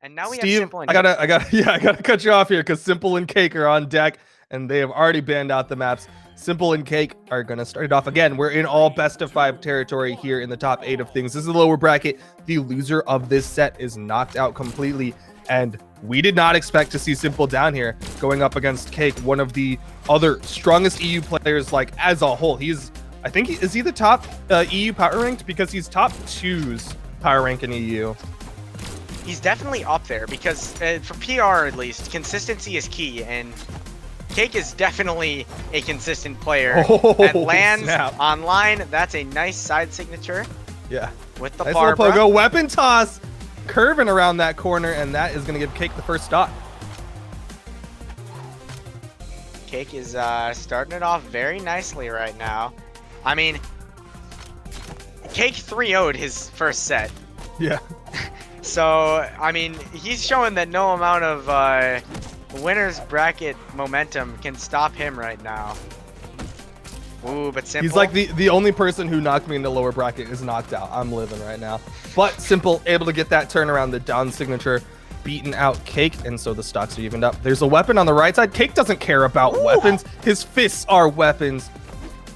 And now we have Steve, Simple and I gotta cut you off here because Simple and Cake are on deck, and they have already banned out the maps. Simple and Cake are gonna start it off again. We're in all best of 5 territory here in the top 8 of things. This is the lower bracket. The loser of this set is knocked out completely, and we did not expect to see Simple down here going up against Cake, one of the other strongest EU players, like as a whole. Is he the top EU power ranked? Because he's top 2's power rank in EU. He's definitely up there because for PR at least, consistency is key, and Cake is definitely a consistent player. And lands online. That's a nice side signature. Yeah. With the nice Barbara. Little pogo weapon toss, curving around that corner, and that is going to give Cake the first stock. Cake is starting it off very nicely right now. I mean, Cake 3-0'd his first set. Yeah. So, I mean, he's showing that no amount of winner's bracket momentum can stop him right now. Ooh, but Simple. He's like the only person who knocked me in the lower bracket is knocked out. I'm living right now. But Simple able to get that turnaround, the down signature, beating out Cake, and so the stocks are evened up. There's a weapon on the right side. Cake doesn't care about weapons. His fists are weapons.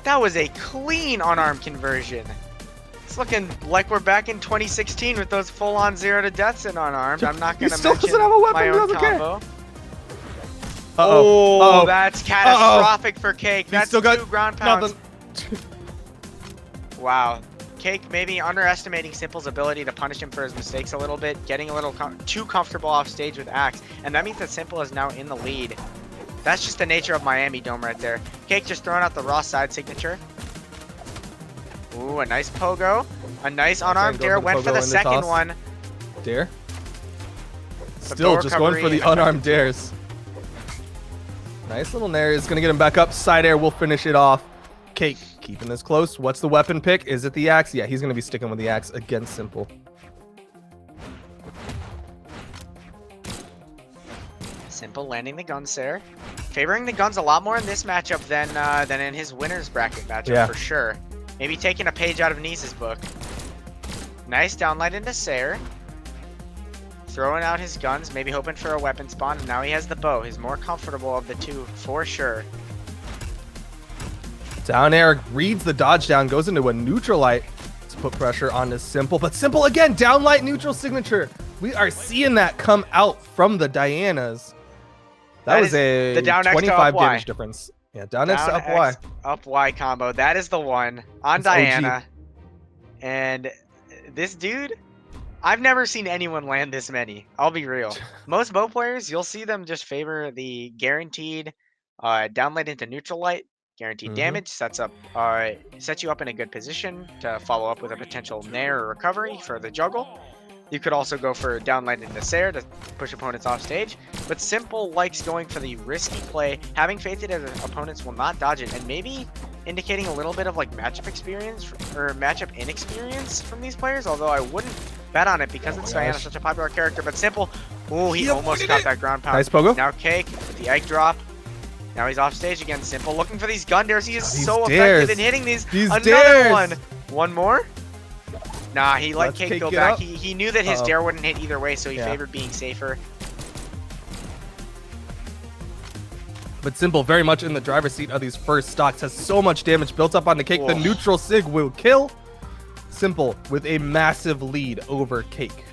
That was a clean unarmed conversion. It's looking like we're back in 2016 with those full-on 0 to deaths in unarmed. I'm not gonna mention doesn't have a weapon. my He own doesn't care. combo. Uh-oh. That's catastrophic for Cake. That's still got 2 ground pounds. nothing. Wow. Cake maybe underestimating Simple's ability to punish him for his mistakes a little bit, getting a little too comfortable off stage with Axe, and that means that Simple is now in the lead. That's just the nature of Miami Dome right there. Cake just throwing out the raw side signature. Ooh, a nice pogo. A nice unarmed dare. Went for the second one. Dare? Still just going for the unarmed dares. Nice little nair is going to get him back up. Side air will finish it off. Cake keeping this close. What's the weapon pick? Is it the axe? Yeah, he's going to be sticking with the axe against Simple. Simple landing the guns there. Favoring the guns a lot more in this matchup than in his winner's bracket matchup, for sure. Maybe taking a page out of Nice's book. Nice downlight into Sayer. Throwing out his guns, maybe hoping for a weapon spawn. And now he has the bow. He's more comfortable of the two, for sure. Down air reads the dodge down, goes into a neutral light to put pressure onto Simple. But Simple again, down light neutral signature. We are seeing that come out from the Dianas. That was a 25 damage difference. Yeah, down X to up Y. Up Y combo. That is the one on Diana. OG. And this dude, I've never seen anyone land this many. I'll be real. Most bow players, you'll see them just favor the guaranteed downlight into neutral light. Guaranteed damage sets you up in a good position to follow up with a potential nair or recovery for the juggle. You could also go for downlight into Sayer to push opponents off stage, but Simple likes going for the risky play, having faith that his opponents will not dodge it, and maybe indicating a little bit of like matchup experience or matchup inexperience from these players, although I wouldn't bet on it because it's Diana, such a popular character. But Simple, he almost got that ground pound. Nice pogo. Now Cake with the egg drop. Now he's off stage again. Simple looking for these gun dares. He is so effective in hitting these. Another one. One more. Nah, he let Cake go back. He knew that his dare wouldn't hit either way, so he favored being safer. But Simple very much in the driver's seat of these first stocks. Has so much damage built up on the Cake. Whoa. The neutral sig will kill. Simple with a massive lead over Cake.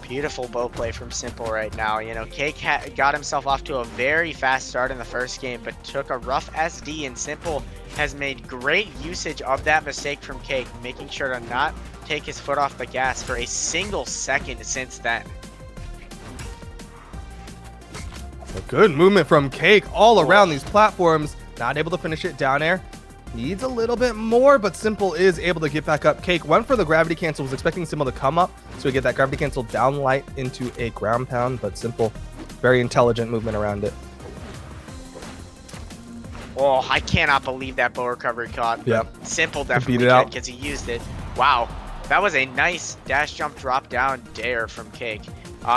Beautiful bow play from Simple right now. You know, Cake got himself off to a very fast start in the first game, but took a rough SD, and Simple has made great usage of that mistake from Cake, making sure to not take his foot off the gas for a single second since then. A good movement from Cake all around these platforms. Not able to finish it down air. Needs a little bit more, but Simple is able to get back up. Cake went for the gravity cancel, was expecting Simple to come up, so we get that gravity cancel down light into a ground pound, but Simple, very intelligent movement around it. Oh, I cannot believe that bow recovery caught. Yeah. Simple definitely did because he used it. Wow. That was a nice dash jump drop down dare from Cake.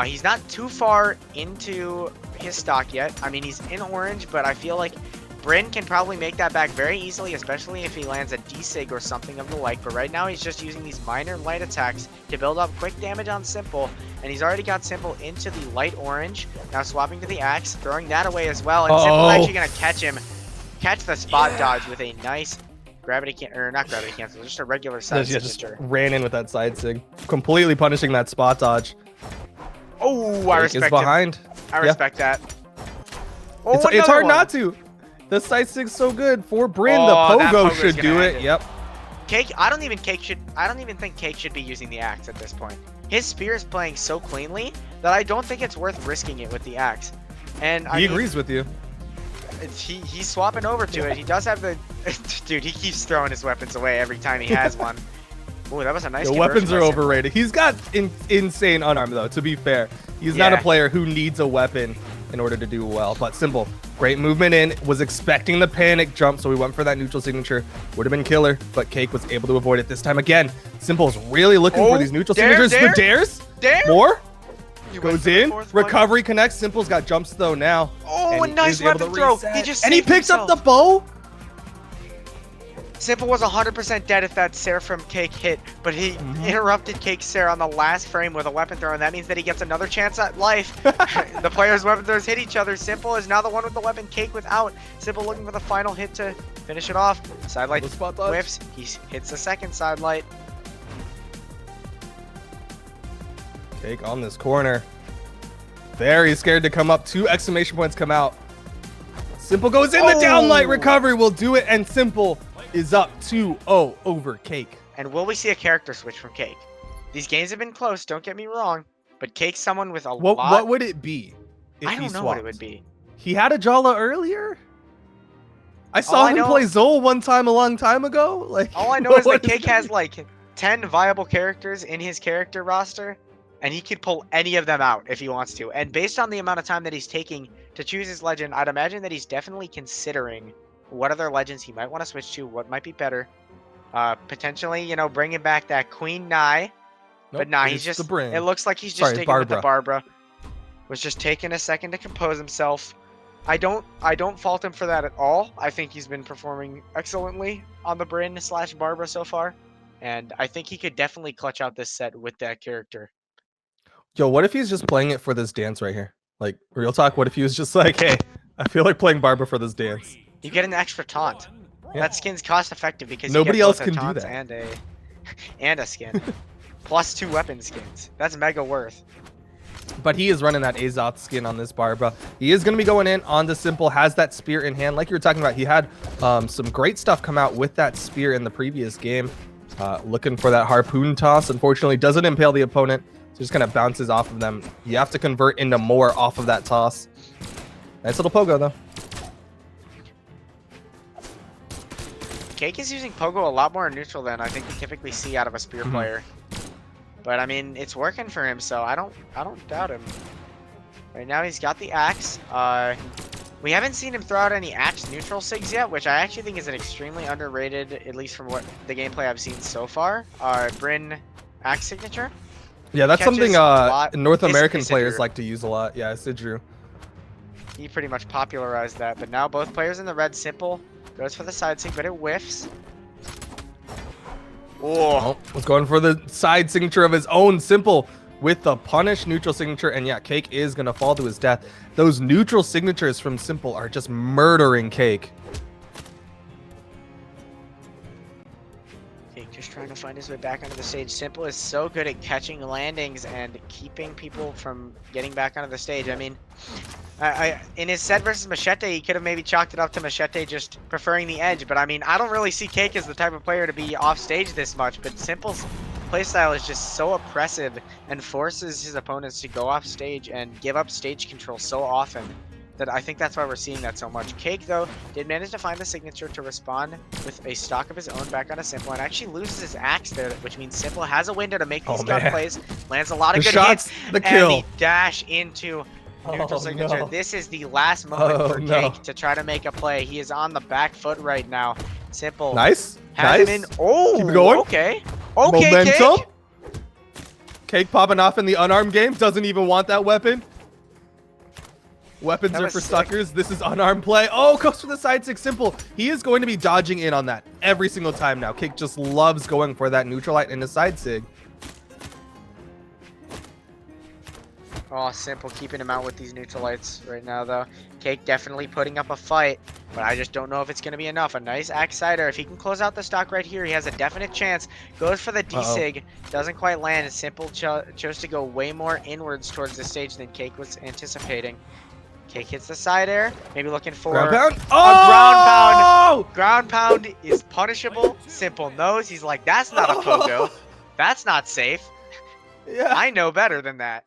He's not too far into his stock yet. I mean, he's in orange, but I feel like Bryn can probably make that back very easily, especially if he lands a D-Sig or something of the like. But right now, he's just using these minor light attacks to build up quick damage on Simple. And he's already got Simple into the light orange. Now swapping to the axe, throwing that away as well. And Simple's actually going to catch the spot dodge with a nice not gravity cancel, just a regular side signature. Just ran in with that side sig, completely punishing that spot dodge. Oh, I respect behind. I respect that. Oh, it's hard not to. The side sig's so good for Bryn. The pogo should do it. Yep. Cake. I don't even think Cake should be using the axe at this point. His spear is playing so cleanly that I don't think it's worth risking it with the axe. And he agrees with you. He's swapping over to it. He does have the dude. He keeps throwing his weapons away every time he has one. Oh, that was a nice. The weapons are overrated. He's got insane unarmed though. To be fair, he's not a player who needs a weapon in order to do well. But Simple, great movement in. Was expecting the panic jump, so we went for that neutral signature. Would have been killer, but Cake was able to avoid it this time again. Simple's really looking for these neutral signatures. The dares. More. Goes in, recovery connects. Simple's got jumps though now. Oh, a nice weapon throw. He picks up the bow. Simple was 100% dead if that Sarah from Cake hit, but he interrupted Cake's Sarah on the last frame with a weapon throw, and that means that he gets another chance at life. The players' weapon throws hit each other. Simple is now the one with the weapon, Cake without. Simple looking for the final hit to finish it off. Sidelight whiffs. He hits the second sidelight. Cake on this corner. Very scared to come up. 2 exclamation points come out. Simple goes in. The downlight recovery will do it, and Simple is up 2-0 over Cake. And will we see a character switch from Cake? These games have been close, don't get me wrong, but Cake's someone with a lot. What would it be if I don't know what it would be. He had a Jala earlier? I saw him play Zol one time a long time ago. Like, all I know is that Cake has like 10 viable characters in his character roster, and he could pull any of them out if he wants to. And based on the amount of time that he's taking to choose his legend, I'd imagine that he's definitely considering what other legends he might want to switch to, what might be better. Potentially, you know, bringing back that Queen Nye. Nope, but nah, he's just, it looks like he's just sticking with the Barbara. Was just taking a second to compose himself. I don't fault him for that at all. I think he's been performing excellently on the Bryn / Barbara so far. And I think he could definitely clutch out this set with that character. Yo, what if he's just playing it for this dance right here? Like, real talk, what if he was just like, hey, I feel like playing Barbara for this dance? You get an extra taunt. Yeah. That skin's cost effective because nobody else can do that. And a skin. Plus 2 weapon skins. That's mega worth. But he is running that Azoth skin on this Barbara. He is going to be going in on the Simple, has that spear in hand. Like you were talking about, he had some great stuff come out with that spear in the previous game. Looking for that harpoon toss. Unfortunately, doesn't impale the opponent. So just kind of bounces off of them. You have to convert into more off of that toss. Nice little pogo, though. Cake is using pogo a lot more neutral than I think we typically see out of a spear player. But I mean, it's working for him, so I don't doubt him. Right now he's got the axe. We haven't seen him throw out any axe neutral sigs yet, which I actually think is an extremely underrated, at least from what the gameplay I've seen so far. Bryn axe signature. Yeah, that's something North American players like to use a lot. Yeah, Sidru. He pretty much popularized that, but now both players in the red. Simple goes for the side sig, but it whiffs. Oh, was going for the side signature of his own. Simple with the punish neutral signature, and yeah, Cake is gonna fall to his death. Those neutral signatures from Simple are just murdering Cake. Cake just trying to find his way back onto the stage. Simple is so good at catching landings and keeping people from getting back onto the stage. I mean, in his set versus Machete, he could have maybe chalked it up to Machete just preferring the edge. But I mean, I don't really see Cake as the type of player to be off stage this much. But Simple's playstyle is just so oppressive and forces his opponents to go off stage and give up stage control so often that I think that's why we're seeing that so much. Cake, though, did manage to find the signature to respond with a stock of his own back on a Simple, and actually loses his axe there, which means Simple has a window to make these gun plays, lands a lot of good hits, the kill. And the dash into neutral signature. No. This is the last moment for Cake to try to make a play. He is on the back foot right now. Simple. Nice. Has him in. Oh, keep going. Okay. Okay, momentum. Cake. Cake popping off in the unarmed game. Doesn't even want that weapon. Weapons That are was for sick. suckers. This is unarmed play. Oh, goes for the side six. Simple. He is going to be dodging in on that every single time now. Cake just loves going for that neutral light and a side sig. Oh, Simple keeping him out with these neutral lights right now, though. Cake definitely putting up a fight, but I just don't know if it's going to be enough. A nice axe cider. If he can close out the stock right here, he has a definite chance. Goes for the D-Sig. Doesn't quite land. Simple chose to go way more inwards towards the stage than Cake was anticipating. Cake hits the side air. Maybe looking for Ground pound. a Oh! ground pound. Ground pound is punishable. Simple knows. He's like, that's not a pogo. That's not safe. Yeah. I know better than that.